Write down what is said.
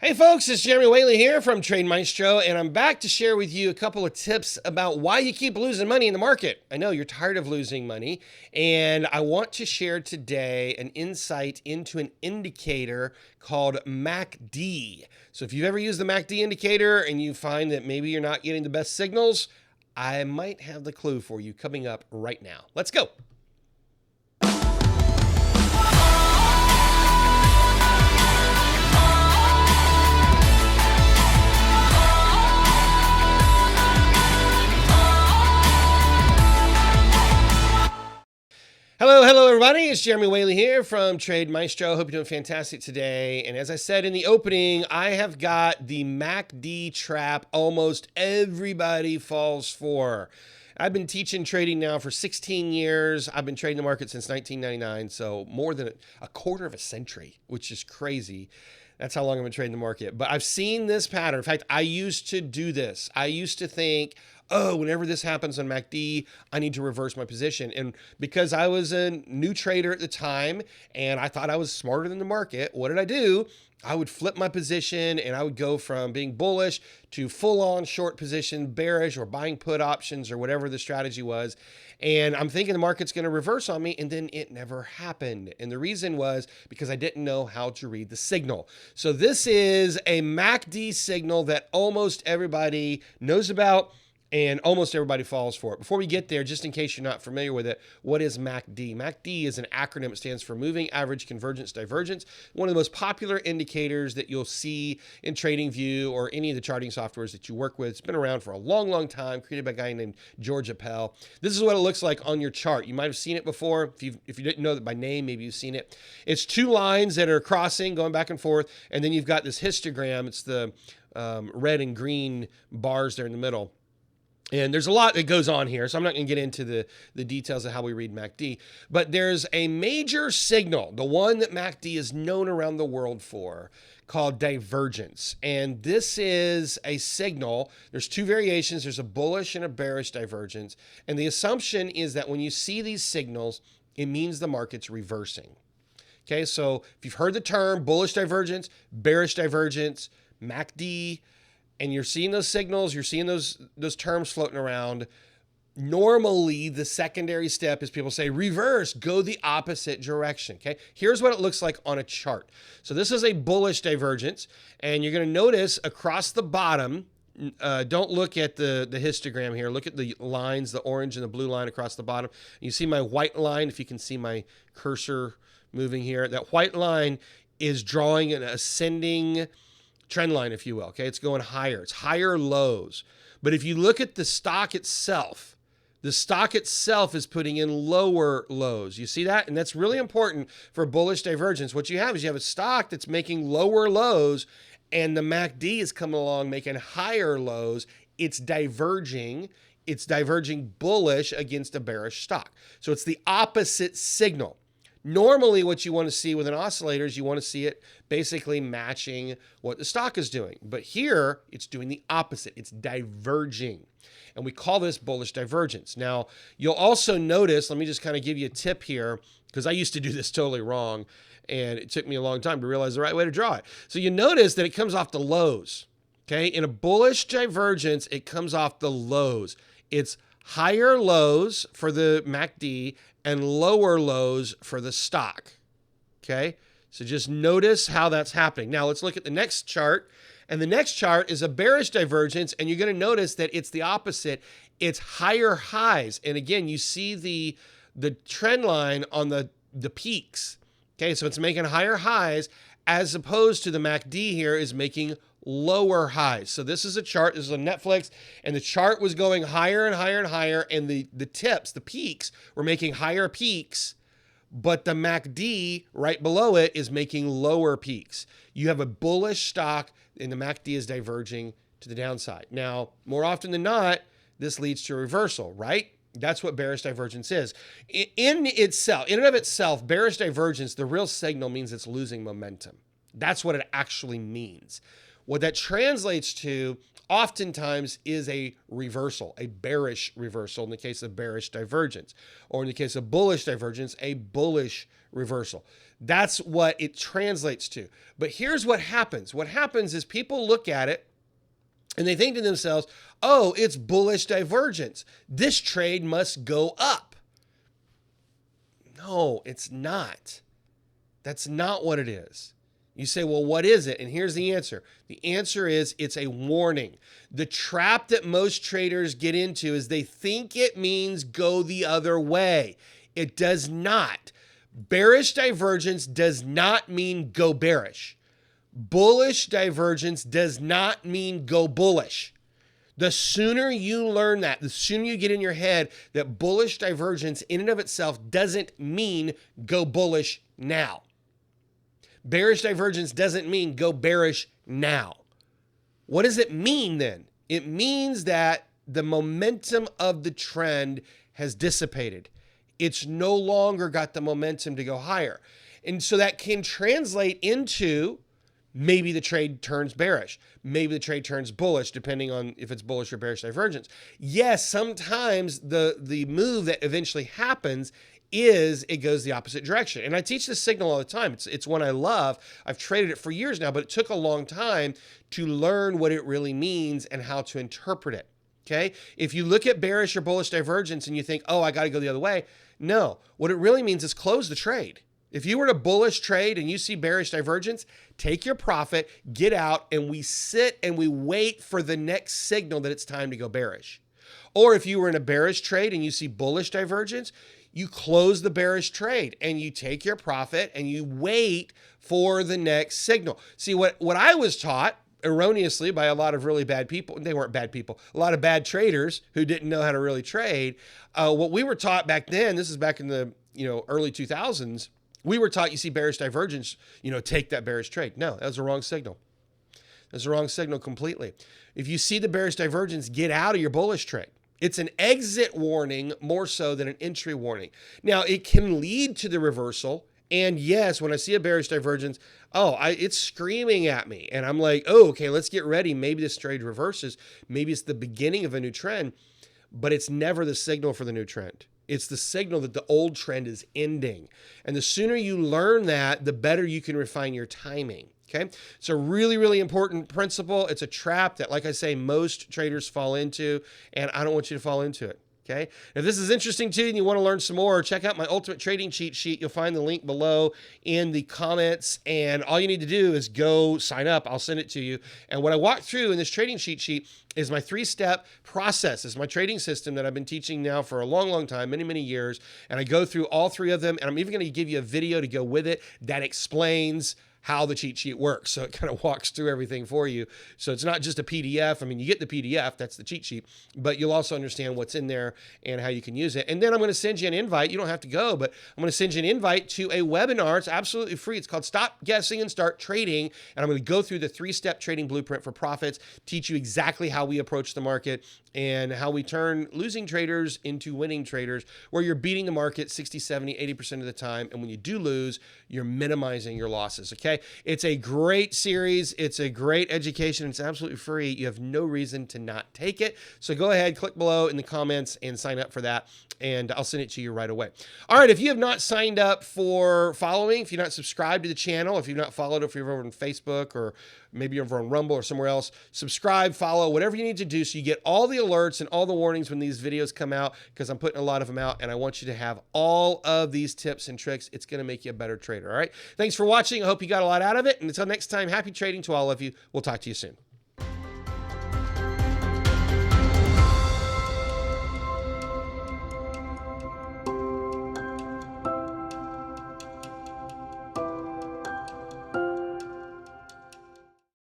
Hey folks, it's Jeremy Whaley here from Trade Maestro, and I'm back to share with you a couple of tips about why you keep losing money in the market. I know you're tired of losing money, and I want to share today an insight into an indicator called MACD. So if you've ever used the MACD indicator and you find that maybe you're not getting the best signals, I might have the clue for you coming up right now. Let's go. Hello, everybody. It's Jeremy Whaley here from Trade Maestro. Hope you're doing fantastic today. And as I said in the opening, I have got the MACD trap almost everybody falls for. I've been teaching trading now for 16 years. I've been trading the market since 1999, so more than a quarter of a century, which is crazy. That's how long I've been trading the market. But I've seen this pattern. In fact, I used to do this. I used to think, oh, whenever this happens on MACD, I need to reverse my position. And because I was a new trader at the time and I thought I was smarter than the market, what did I do? I would flip my position and I would go from being bullish to full-on short position, bearish, or buying put options or whatever the strategy was. And I'm thinking the market's going to reverse on me, and then it never happened. And the reason was because I didn't know how to read the signal. So this is a MACD signal that almost everybody knows about, and almost everybody falls for it. Before we get there, just in case you're not familiar with it, what is MACD? MACD is an acronym. It stands for Moving Average Convergence Divergence, one of the most popular indicators that you'll see in TradingView or any of the charting softwares that you work with. It's been around for a long, long time, created by a guy named George Appel. This is what it looks like on your chart. You might have seen it before. If you didn't know that by name, maybe you've seen it. It's two lines that are crossing, going back and forth, and then you've got this histogram. It's the red and green bars there in the middle. And there's a lot that goes on here, so I'm not going to get into the details of how we read MACD. But there's a major signal, the one that MACD is known around the world for, called divergence. And this is a signal. There's two variations. There's a bullish and a bearish divergence. And the assumption is that when you see these signals, it means the market's reversing. Okay, so if you've heard the term bullish divergence, bearish divergence, MACD, and you're seeing those signals, you're seeing those terms floating around, normally the secondary step is people say, reverse, go the opposite direction, okay? Here's what it looks like on a chart. So this is a bullish divergence, and you're gonna notice across the bottom, don't look at the histogram here, look at the lines, the orange and the blue line across the bottom. You see my white line, if you can see my cursor moving here, that white line is drawing an ascending trend line, if you will, okay? It's going higher. It's higher lows. But if you look at the stock itself is putting in lower lows. You see that? And that's really important for bullish divergence. What you have is you have a stock that's making lower lows, and the MACD is coming along making higher lows. It's diverging bullish against a bearish stock. So it's the opposite signal. Normally, what you want to see with an oscillator is you want to see it basically matching what the stock is doing. But here, it's doing the opposite. It's diverging. And we call this bullish divergence. Now, you'll also notice, let me just kind of give you a tip here, because I used to do this totally wrong, and it took me a long time to realize the right way to draw it. So you notice that it comes off the lows. Okay? In a bullish divergence, it comes off the lows. It's higher lows for the MACD and lower lows for the stock, okay? So just notice how that's happening. Now let's look at the next chart, and the next chart is a bearish divergence, and you're gonna notice that it's the opposite. It's higher highs, and again, you see the trend line on the peaks, okay? So it's making higher highs as opposed to the MACD here is making lower highs. So this is a chart, this is on Netflix, and the chart was going higher and higher and higher, and the tips, the peaks, were making higher peaks, but the MACD right below it is making lower peaks. You have a bullish stock, and the MACD is diverging to the downside. Now, more often than not, this leads to a reversal, right? That's what bearish divergence is. In and of itself, bearish divergence, the real signal means it's losing momentum. That's what it actually means. What that translates to oftentimes is a reversal, a bearish reversal in the case of bearish divergence, or in the case of bullish divergence, a bullish reversal. That's what it translates to. But here's what happens. What happens is people look at it and they think to themselves, oh, it's bullish divergence. This trade must go up. No, it's not. That's not what it is. You say, well, what is it? And here's the answer. The answer is it's a warning. The trap that most traders get into is they think it means go the other way. It does not. Bearish divergence does not mean go bearish. Bullish divergence does not mean go bullish. The sooner you learn that, the sooner you get in your head that bullish divergence in and of itself doesn't mean go bullish now. Bearish divergence doesn't mean go bearish now. What does it mean then? It means that the momentum of the trend has dissipated. It's no longer got the momentum to go higher. And so that can translate into maybe the trade turns bearish. Maybe the trade turns bullish, depending on if it's bullish or bearish divergence. Yes, sometimes the move that eventually happens is it goes the opposite direction. And I teach this signal all the time. It's one I love. I've traded it for years now, but it took a long time to learn what it really means and how to interpret it. Okay? If you look at bearish or bullish divergence and you think, oh, I got to go the other way. No, what it really means is close the trade. If you were to bullish trade and you see bearish divergence, take your profit, get out, and we sit and we wait for the next signal that it's time to go bearish. Or if you were in a bearish trade and you see bullish divergence, you close the bearish trade and you take your profit and you wait for the next signal. See, what I was taught erroneously by a lot of really bad people, they weren't bad people, a lot of bad traders who didn't know how to really trade. What we were taught back then, this is back in the early 2000s, we were taught you see bearish divergence, take that bearish trade. No, that was the wrong signal. That's the wrong signal completely. If you see the bearish divergence, get out of your bullish trade. It's an exit warning more so than an entry warning. Now, it can lead to the reversal. And yes, when I see a bearish divergence, it's screaming at me. And I'm like, oh, okay, let's get ready. Maybe this trade reverses. Maybe it's the beginning of a new trend, but it's never the signal for the new trend. It's the signal that the old trend is ending. And the sooner you learn that, the better you can refine your timing. Okay, it's a really, really important principle. It's a trap that, like I say, most traders fall into, and I don't want you to fall into it. Okay, if this is interesting to you and you want to learn some more, check out my ultimate trading cheat sheet. You'll find the link below in the comments, and all you need to do is go sign up. I'll send it to you. And what I walk through in this trading cheat sheet is my 3-step process. It's my trading system that I've been teaching now for a long, long time, many, many years. And I go through all 3 of them, and I'm even going to give you a video to go with it that explains how the cheat sheet works. So it kind of walks through everything for you. So it's not just a PDF. I mean, you get the PDF, that's the cheat sheet, but you'll also understand what's in there and how you can use it. And then I'm going to send you an invite. You don't have to go, but I'm going to send you an invite to a webinar. It's absolutely free. It's called Stop Guessing and Start Trading. And I'm going to go through the 3-step trading blueprint for profits, teach you exactly how we approach the market and how we turn losing traders into winning traders, where you're beating the market 60, 70, 80% of the time. And when you do lose, you're minimizing your losses. Okay. It's a great series. It's a great education. It's absolutely free. You have no reason to not take it. So go ahead, click below in the comments and sign up for that. And I'll send it to you right away. All right. If you have not signed up for following, if you're not subscribed to the channel, if you've not followed, if you're over on Facebook or maybe you're over on Rumble or somewhere else, subscribe, follow, whatever you need to do so you get all the alerts and all the warnings when these videos come out, because I'm putting a lot of them out and I want you to have all of these tips and tricks. It's going to make you a better trader. All right. Thanks for watching. I hope you got a lot out of it. And until next time, happy trading to all of you. We'll talk to you soon.